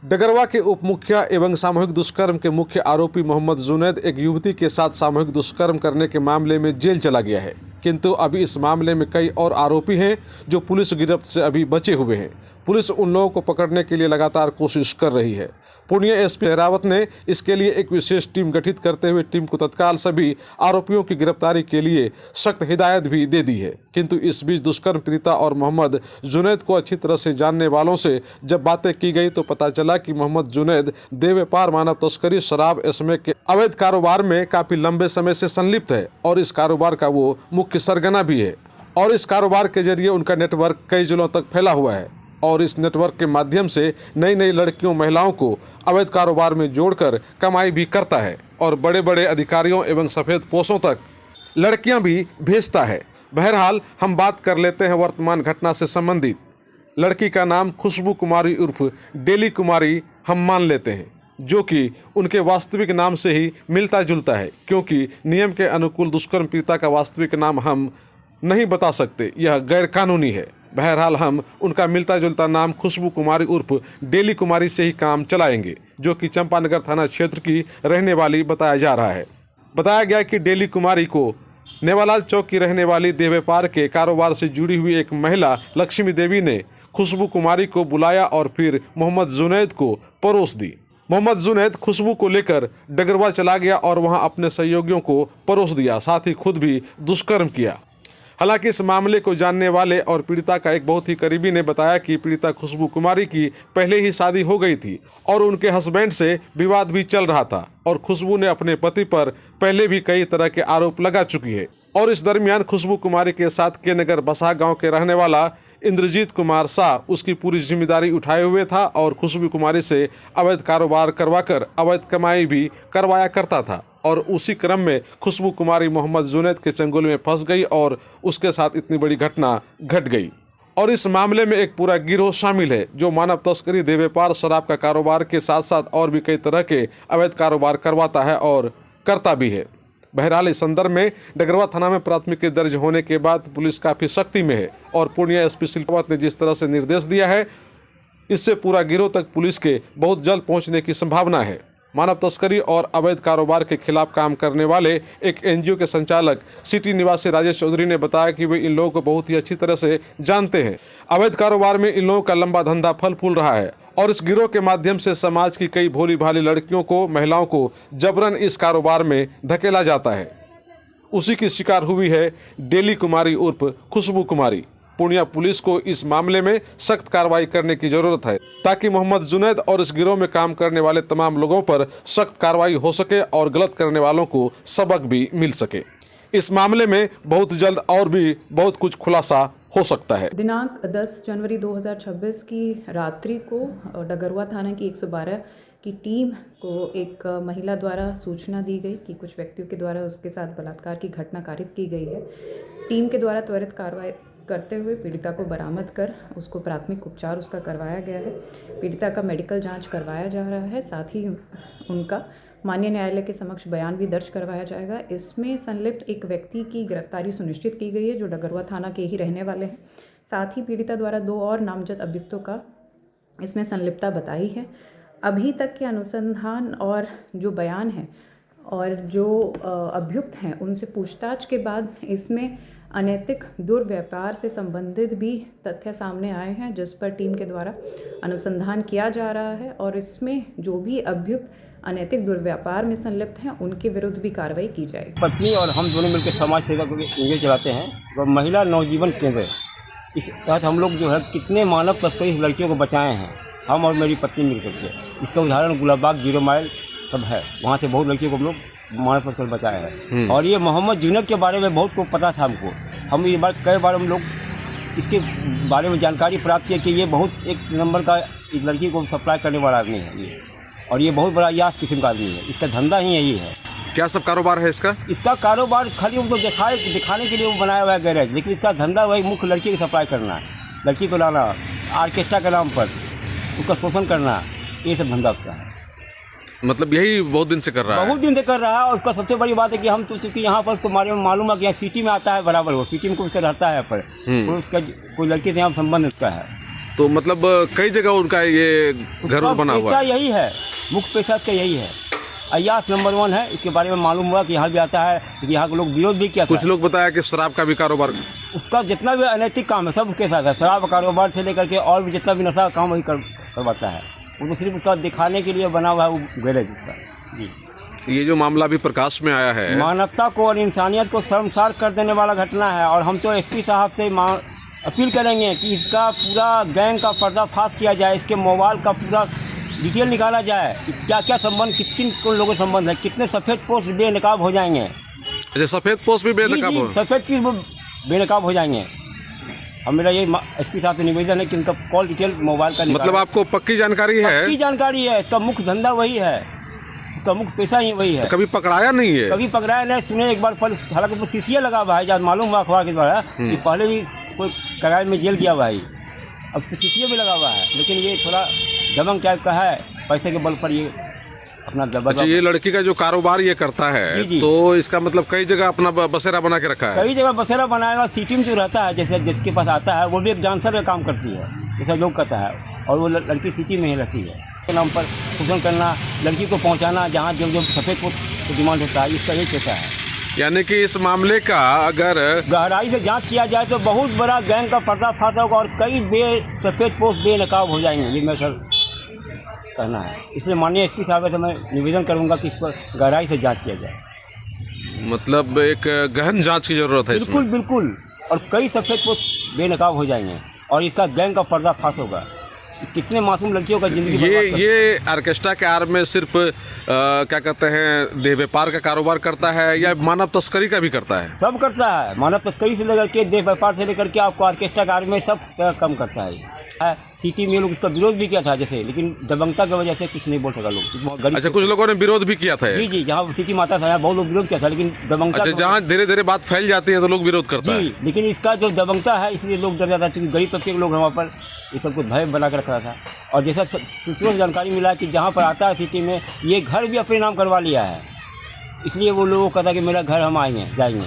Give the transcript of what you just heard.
डगरवा के उप मुखिया एवं सामूहिक दुष्कर्म के मुख्य आरोपी मोहम्मद जुनैद एक युवती के साथ सामूहिक दुष्कर्म करने के मामले में जेल चला गया है, किंतु अभी इस मामले में कई और आरोपी हैं जो पुलिस गिरफ्त से अभी बचे हुए हैं। पुलिस उन लोगों को पकड़ने के लिए लगातार कोशिश कर रही है। पूर्णिया एसपी शेरावत ने इसके लिए एक विशेष टीम गठित करते हुए टीम को तत्काल सभी आरोपियों की गिरफ्तारी के लिए सख्त हिदायत भी दे दी है। किंतु इस बीच दुष्कर्म पीड़िता और मोहम्मद जुनैद को अच्छी तरह से जानने वालों से जब बातें की गई तो पता चला कि मोहम्मद जुनैद देह व्यापार, मानव तस्करी, शराब स्मैक के अवैध कारोबार में काफ़ी लंबे समय से संलिप्त है और इस कारोबार का वो मुख्य सरगना भी है। और इस कारोबार के जरिए उनका नेटवर्क कई जिलों तक फैला हुआ है और इस नेटवर्क के माध्यम से नई नई लड़कियों, महिलाओं को अवैध कारोबार में जोड़कर कमाई भी करता है और बड़े बड़े अधिकारियों एवं सफ़ेद पोशों तक लड़कियां भी भेजता है। बहरहाल हम बात कर लेते हैं वर्तमान घटना से संबंधित। लड़की का नाम खुशबू कुमारी उर्फ डेली कुमारी हम मान लेते हैं, जो कि उनके वास्तविक नाम से ही मिलता जुलता है, क्योंकि नियम के अनुकूल दुष्कर्म पीड़िता का वास्तविक नाम हम नहीं बता सकते, यह गैर कानूनी है। बहरहाल हम उनका मिलता जुलता नाम खुशबू कुमारी उर्फ डेली कुमारी से ही काम चलाएंगे, जो कि चंपानगर थाना क्षेत्र की रहने वाली बताया जा रहा है। बताया गया कि डेली कुमारी को नेवालाल चौक की रहने वाली देह व्यापार के कारोबार से जुड़ी हुई एक महिला लक्ष्मी देवी ने खुशबू कुमारी को बुलाया और फिर मोहम्मद जुनैद को परोस दी। मोहम्मद जुनैद खुशबू को लेकर डगरवा चला गया और वहां अपने सहयोगियों को परोस दिया, साथ ही खुद भी दुष्कर्म किया। हालांकि इस मामले को जानने वाले और पीड़िता का एक बहुत ही करीबी ने बताया कि पीड़िता खुशबू कुमारी की पहले ही शादी हो गई थी और उनके हस्बैंड से विवाद भी चल रहा था और खुशबू ने अपने पति पर पहले भी कई तरह के आरोप लगा चुकी है। और इस दरमियान खुशबू कुमारी के साथ के नगर बसा गाँव के रहने वाला इंद्रजीत कुमार शाह उसकी पूरी जिम्मेदारी उठाए हुए था और खुशबू कुमारी से अवैध कारोबार करवाकर अवैध कमाई भी करवाया करता था। और उसी क्रम में खुशबू कुमारी मोहम्मद जुनैद के चंगुल में फंस गई और उसके साथ इतनी बड़ी घटना घट गई। और इस मामले में एक पूरा गिरोह शामिल है जो मानव तस्करी, देह व्यापार, शराब का कारोबार के साथ साथ और भी कई तरह के अवैध कारोबार करवाता है और करता भी है। बहरहाल इस संदर्भ में डगरवा थाना में प्राथमिकी दर्ज होने के बाद पुलिस काफ़ी सख्ती में है और पूर्णिया एसपी शेरावत ने जिस तरह से निर्देश दिया है, इससे पूरा गिरोह तक पुलिस के बहुत जल्द पहुंचने की संभावना है। मानव तस्करी और अवैध कारोबार के खिलाफ काम करने वाले एक एनजीओ के संचालक सिटी निवासी राजेश चौधरी ने बताया कि वे इन लोगों को बहुत ही अच्छी तरह से जानते हैं। अवैध कारोबार में इन लोगों का लंबा धंधा फल फूल रहा है और इस गिरोह के माध्यम से समाज की कई भोली भाली लड़कियों को, महिलाओं को जबरन इस कारोबार में धकेला जाता है। उसी की शिकार हुई है डेली कुमारी उर्फ खुशबू कुमारी। पूर्णिया पुलिस को इस मामले में सख्त कार्रवाई करने की जरूरत है ताकि मोहम्मद जुनैद और इस गिरोह में काम करने वाले तमाम लोगों पर सख्त कार्रवाई हो सके और गलत करने वालों को सबक भी मिल सके। इस मामले में बहुत जल्द और भी बहुत कुछ खुलासा हो सकता है। दिनांक 10 जनवरी 2026 की रात्रि को डगरवा थाना की 112 की टीम को एक महिला द्वारा सूचना दी गई कि कुछ व्यक्तियों के द्वारा उसके साथ बलात्कार की घटना कारित की गई है। टीम के द्वारा त्वरित कार्रवाई करते हुए पीड़िता को बरामद कर उसको प्राथमिक उपचार उसका करवाया गया है। पीड़िता का मेडिकल जांच करवाया जा रहा है, साथ ही उनका माननीय न्यायालय के समक्ष बयान भी दर्ज करवाया जाएगा। इसमें संलिप्त एक व्यक्ति की गिरफ्तारी सुनिश्चित की गई है जो डगरवा थाना के ही रहने वाले हैं। साथ ही पीड़िता द्वारा 2 और नामजद अभियुक्तों का इसमें संलिप्तता बताई है। अभी तक के अनुसंधान और जो बयान है और जो अभियुक्त हैं उनसे पूछताछ के बाद इसमें अनैतिक दुर्व्यापार से संबंधित भी तथ्य सामने आए हैं, जिस पर टीम के द्वारा अनुसंधान किया जा रहा है और इसमें जो भी अभियुक्त अनैतिक दुर्व्यापार में संलिप्त हैं उनके विरुद्ध भी कार्रवाई की जाएगी। पत्नी और हम दोनों मिलकर समाज सेवा को एनजीओ चलाते हैं और महिला नवजीवन केंद्र, इस तहत हम लोग जो है कितने मानव तस्करी लड़कियों को बचाए हैं, हम और मेरी पत्नी मिलकर के। इसका उदाहरण गुलाबबाग 0 माइल सब है, वहाँ से बहुत लड़कियों को हम लोग मानव तस्कर बचाया है। और ये मोहम्मद जुनैद के बारे में बहुत को पता था हमको। हम ये बार कई बार हम लोग इसके बारे में जानकारी प्राप्त किया कि ये बहुत एक नंबर का एक लड़की को सप्लाई करने वाला आदमी है ये, और ये बहुत बड़ा यास किस्म का आदमी है। इसका धंधा ही यही है। क्या सब कारोबार है इसका? इसका कारोबार खाली उनको दिखाने के लिए वो बनाया हुआ है गैरेज, लेकिन इसका धंधा वही मुख्य लड़की को सप्लाई करना है, लड़की को लाना ऑर्केस्ट्रा के नाम पर, उसका शोषण करना, ये सब धंधा उसका है। मतलब यही बहुत दिन से कर रहा है? बहुत दिन से कर रहा है। और उसका सबसे बड़ी बात है कि हम तो चूँकि यहाँ पर उसको मालूम है कि यहाँ सिटी में आता है बराबर, वो सिटी में कुछ रहता है पर उसका कोई लड़की से यहाँ संबंध उसका है, तो मतलब कई जगह उनका ये घर उसका बना हुआ पेशा है। यही है, मुख्य पेशा इसका यही है। अय्यास नंबर 1 है। इसके बारे में मालूम हुआ कि यहाँ भी आता है, लेकिन यहाँ के लोग विरोध भी किया था। कुछ लोग बताया कि शराब का भी कारोबार। उसका जितना भी अनैतिक काम है सब उसके साथ है। शराब कारोबार से लेकर के और भी जितना भी नशा का काम वही करवाता है। वो तो सिर्फ उसका दिखाने के लिए बना हुआ है वो गैरेज उसका। जी, ये जो मामला भी प्रकाश में आया है, मानवता को और इंसानियत को शर्मसार कर देने वाला घटना है। और हम तो एसपी साहब से अपील करेंगे कि इसका पूरा गैंग का पर्दाफाश किया जाए, इसके मोबाइल का पूरा डिटेल निकाला जाए कि क्या क्या संबंध, किन लोगों के संबंध है, कितने सफ़ेद पोस्ट बेनकाब हो जाएंगे। अच्छा, सफेद पोस्ट भी बेनकाब हो। सफ़ेद पीस बेनकाब हो जाएंगे। अब मेरा ये एसपी साहब से निवेदन है कि उनका कॉल डिटेल मोबाइल का मतलब आपको पक्की जानकारी है? पक्की जानकारी है। इसका मुख्य धंधा वही है, इसका मुख्य पैसा ही वही है। कभी पकड़ाया नहीं है? कभी पकड़ाया नहीं। सुने एक बार पहले, हालांकि सीसीए लगा हुआ है, जब मालूम हुआ अखबार के द्वारा कि पहले भी कोई करार में जेल गया हुआ है, अब सीसीए भी लगा हुआ है। लेकिन ये थोड़ा दबंग टाइप का है, पैसे के बल पर ये अपना दबंग। अच्छा, ये लड़की का जो कारोबार ये करता है, जी, जी। तो इसका मतलब कई जगह अपना बसेरा बना के रखा है। कई जगह बसेरा बनाएगा। सिटी में जो रहता है, जैसे जिसके पास आता है वो भी एक डांसर का काम करती है, जैसा लोग कहता है। और वो लड़की सिटी में ही रहती है। के नाम पर शोषण करना, लड़की को पहुंचाना जहां जो सफ़ेद पोस्ट डिमांड होता है, इसका यही पैसा है। यानी कि इस मामले का अगर गहराई से जांच किया जाए तो बहुत बड़ा गैंग का पर्दाफाश होगा और कई सफ़ेद पोस्ट बेनकाब हो जाएंगे। ये मेरा सर कहना है। इसलिए माननीय एसपी साहब से मैं निवेदन करूंगा कि इस पर गहराई से जांच किया जाए। मतलब एक गहन जांच की जरूरत है बिल्कुल इसमें। बिल्कुल। और कई सफ़ेद पोस्ट बेनकाब हो जाएंगे और इसका गैंग का पर्दाफाश होगा। कितने मासूम लड़कियों का जिंदगी ये ऑर्केस्ट्रा के आड़ में सिर्फ क्या कहते हैं, देह व्यापार का कारोबार करता है या मानव तस्करी का भी करता है? सब करता है। मानव तस्करी से लेकर के देह व्यापार से लेकर के आपको ऑर्केस्ट्रा कार्य में सब कम करता है। सिटी में लोग इसका विरोध भी किया था जैसे, लेकिन दबंगता की वजह से कुछ नहीं बोल सका लोग। अच्छा, कुछ लोगों ने विरोध भी किया था। जी जी, जहाँ सिटी माता था यहाँ बहुत लोग विरोध किया था, लेकिन दबंगता। अच्छा, जहाँ धीरे धीरे बात फैल जाती है तो लोग विरोध करते हैं। जी, लेकिन इसका जो दबंगता है इसलिए लोग डर जाता है, क्योंकि गरीब तबके के लोग वहाँ पर ये सब कुछ भय बना कर रखा था। और जैसा सूत्रों से जानकारी मिला कि जहाँ पर आता है सिटी में, ये घर भी अपने नाम करवा लिया है। इसलिए वो लोगों को कहता कि मेरा घर हम आएंगे जाएंगे।